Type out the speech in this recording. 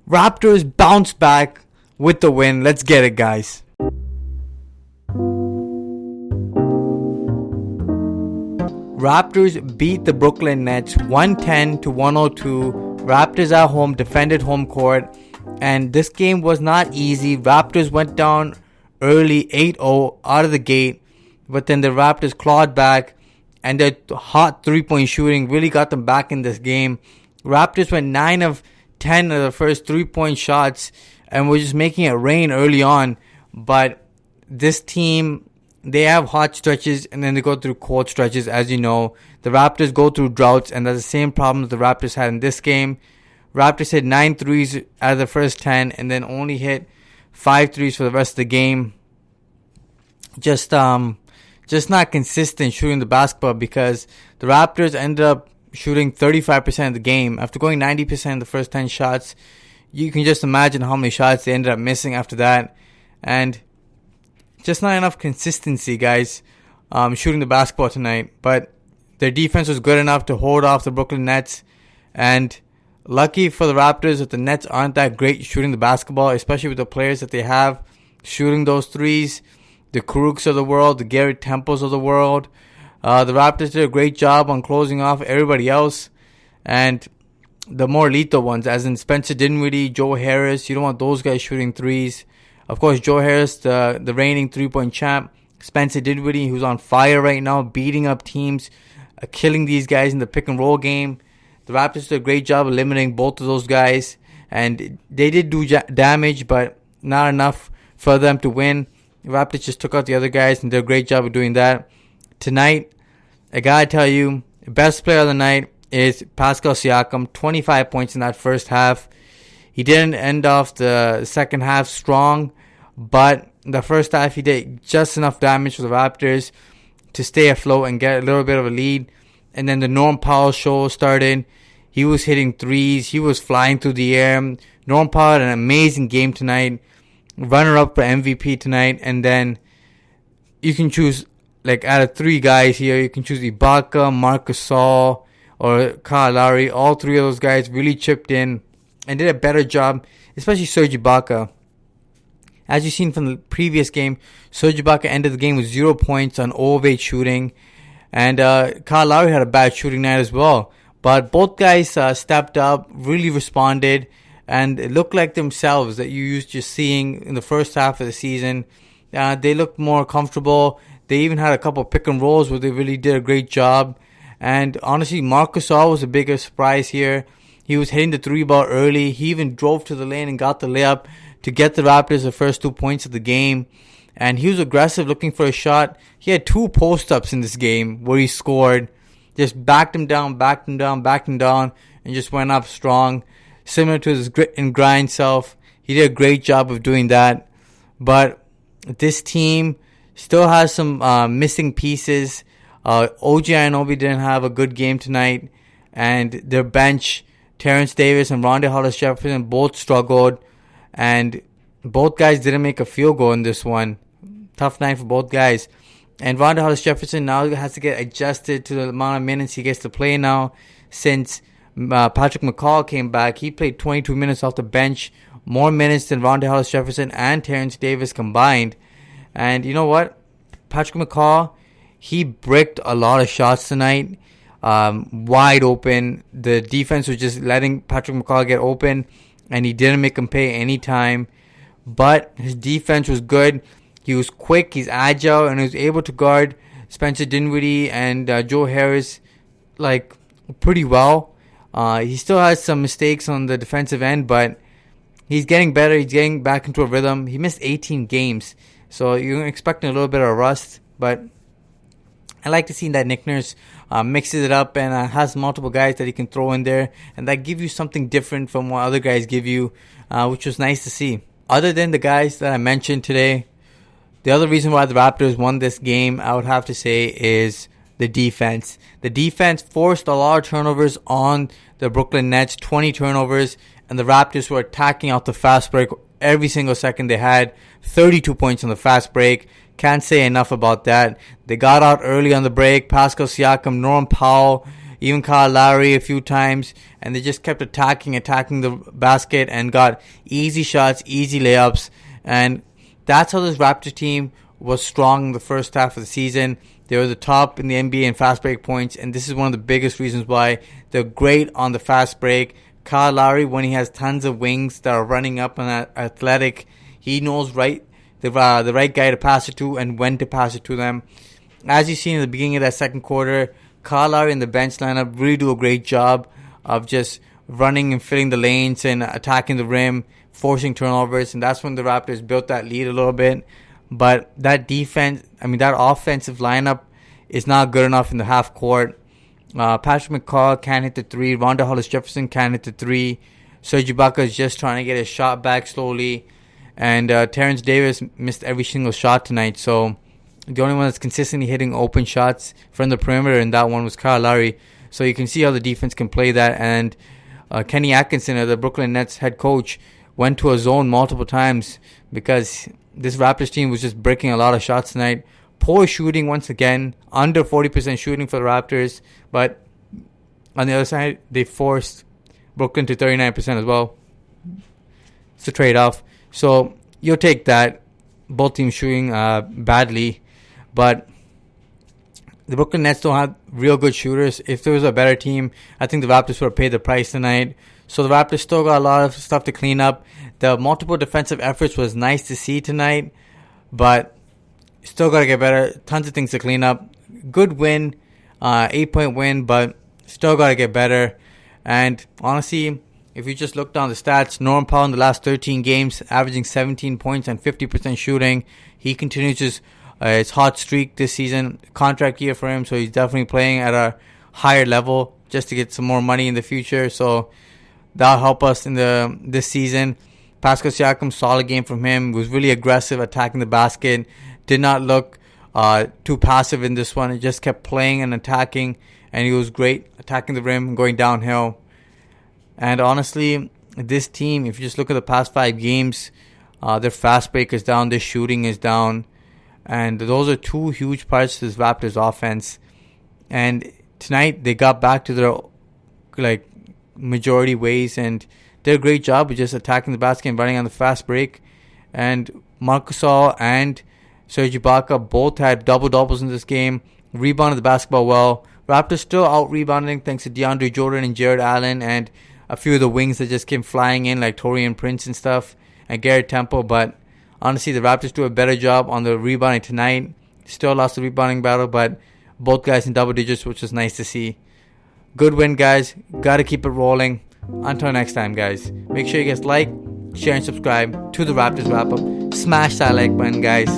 Raptors bounce back with the win. Let's get it, guys. Raptors beat the Brooklyn Nets 110-102. Raptors at home defended home court, and this game was not easy. Raptors went down early 8-0 out of the gate, but then the Raptors clawed back, and their hot three-point shooting really got them back in this game. Raptors went 9 of 10 of the first three-point shots and were just making it rain early on, but this team, they have hot stretches and then they go through cold stretches. As you know, the Raptors go through droughts, and that's the same problem the Raptors had in this game. Raptors hit 9 threes out of the first 10 and then only hit 5 threes for the rest of the game. Just not consistent shooting the basketball, because the Raptors ended up shooting 35% of the game. After going 90% of the first 10 shots, you can just imagine how many shots they ended up missing after that. And just not enough consistency, guys, shooting the basketball tonight. But their defense was good enough to hold off the Brooklyn Nets. And lucky for the Raptors that the Nets aren't that great shooting the basketball, especially with the players that they have shooting those threes. The Kuruks of the world, the Garrett Temples of the world. The Raptors did a great job on closing off everybody else. And the more lethal ones, as in Spencer Dinwiddie, Joe Harris, you don't want those guys shooting threes. Of course, Joe Harris, the reigning three-point champ. Spencer Dinwiddie, who's on fire right now, beating up teams, killing these guys in the pick-and-roll game. The Raptors did a great job of eliminating both of those guys. And they did do damage, but not enough for them to win. The Raptors just took out the other guys and did a great job of doing that. Tonight, I gotta tell you, the best player of the night is Pascal Siakam. 25 points in that first half. He didn't end off the second half strong, but the first half he did just enough damage for the Raptors to stay afloat and get a little bit of a lead. And then the Norm Powell show started. He was hitting threes. He was flying through the air. Norm Powell had an amazing game tonight. Runner-up for MVP tonight. And then you can choose, like, out of three guys here, you can choose Ibaka, Marc Gasol, or Kyle Lowry. All three of those guys really chipped in and did a better job, especially Serge Ibaka. As you've seen from the previous game, Serge Ibaka ended the game with 0 points on 0 of 8 shooting. And Kyle Lowry had a bad shooting night as well. But both guys stepped up, really responded, and it looked like themselves that you used to seeing in the first half of the season. They looked more comfortable. They even had a couple pick and rolls where they really did a great job. And honestly, Marc Gasol was the biggest surprise here. He was hitting the three ball early. He even drove to the lane and got the layup to get the Raptors the first 2 points of the game. And he was aggressive, looking for a shot. He had 2 post-ups in this game where he scored. Just backed him down, and just went up strong. Similar to his grit and grind self. He did a great job of doing that. But this team still has some missing pieces. OG Anunoby didn't have a good game tonight. And their bench, Terrence Davis and Rondae Hollis-Jefferson, both struggled. And both guys didn't make a field goal in this one. Tough night for both guys. And Rondae Hollis-Jefferson now has to get adjusted to the amount of minutes he gets to play now. Since Patrick McCall came back, he played 22 minutes off the bench. More minutes than Rondae Hollis-Jefferson and Terrence Davis combined. And you know what? Patrick McCall, he bricked a lot of shots tonight. Wide open. The defense was just letting Patrick McCall get open, and he didn't make him pay any time. But his defense was good. He was quick, he's agile, and he was able to guard Spencer Dinwiddie and Joe Harris like pretty well. He still has some mistakes on the defensive end, but he's getting better. He's getting back into a rhythm. He missed 18 games, so you're expecting a little bit of rust. But I like to see that Nick Nurse mixes it up and has multiple guys that he can throw in there, and that give you something different from what other guys give you, which was nice to see. Other than the guys that I mentioned today, the other reason why the Raptors won this game, I would have to say, is the defense. The defense forced a lot of turnovers on the Brooklyn Nets, 20 turnovers, and the Raptors were attacking out the fast break every single second they had. 32 points on the fast break. Can't say enough about that. They got out early on the break. Pascal Siakam, Norm Powell, even Kyle Lowry a few times, and they just kept attacking the basket and got easy shots, easy layups, and that's how this Raptors team was strong in the first half of the season. They were the top in the NBA in fast break points, and this is one of the biggest reasons why they're great on the fast break. Kyle Lowry, when he has tons of wings that are running up and athletic, he knows the right guy to pass it to and when to pass it to them. As you see in the beginning of that second quarter, Kyle Lowry and the bench lineup really do a great job of just running and filling the lanes and attacking the rim, forcing turnovers, and that's when the Raptors built that lead a little bit. But that offensive lineup is not good enough in the half court. Patrick McCaw can't hit the three. Rondell Hollis-Jefferson can't hit the three. Serge Ibaka is just trying to get his shot back slowly. And Terrence Davis missed every single shot tonight. So the only one that's consistently hitting open shots from the perimeter, and that one was Kyle Lowry. So you can see how the defense can play that. And Kenny Atkinson, the Brooklyn Nets head coach, went to a zone multiple times because this Raptors team was just breaking a lot of shots tonight. Poor shooting once again, under 40% shooting for the Raptors. But on the other side, they forced Brooklyn to 39% as well. It's a trade-off. So you'll take that. Both teams shooting badly. But the Brooklyn Nets don't have real good shooters. If there was a better team, I think the Raptors would have paid the price tonight. So the Raptors still got a lot of stuff to clean up. The multiple defensive efforts was nice to see tonight, but still got to get better. Tons of things to clean up. Good win, 8-point win, but still got to get better. And honestly, if you just look down the stats, Norman Powell in the last 13 games, averaging 17 points and 50% shooting. He continues his hot streak this season. Contract year for him, so he's definitely playing at a higher level just to get some more money in the future. So that'll help us in this season. Pascal Siakam, solid game from him. Was really aggressive, attacking the basket. Did not look too passive in this one. He just kept playing and attacking, and he was great attacking the rim, going downhill. And honestly, this team, if you just look at the past 5 games, their fast break is down, their shooting is down, and those are 2 huge parts to this Raptors offense. And tonight they got back to their majority ways and did a great job of just attacking the basket and running on the fast break. And Marc Gasol and Serge Ibaka both had double-doubles in this game, rebounded the basketball well. Raptors still out-rebounding thanks to DeAndre Jordan and Jared Allen and a few of the wings that just came flying in like Taurean Prince and stuff and Garrett Temple. But honestly, the Raptors do a better job on the rebounding tonight. Still lost the rebounding battle, but both guys in double digits, which was nice to see. Good win, guys. Got to keep it rolling. Until next time, guys. Make sure you guys like, share, and subscribe to the Raptors Wrap Up. Smash that like button, guys.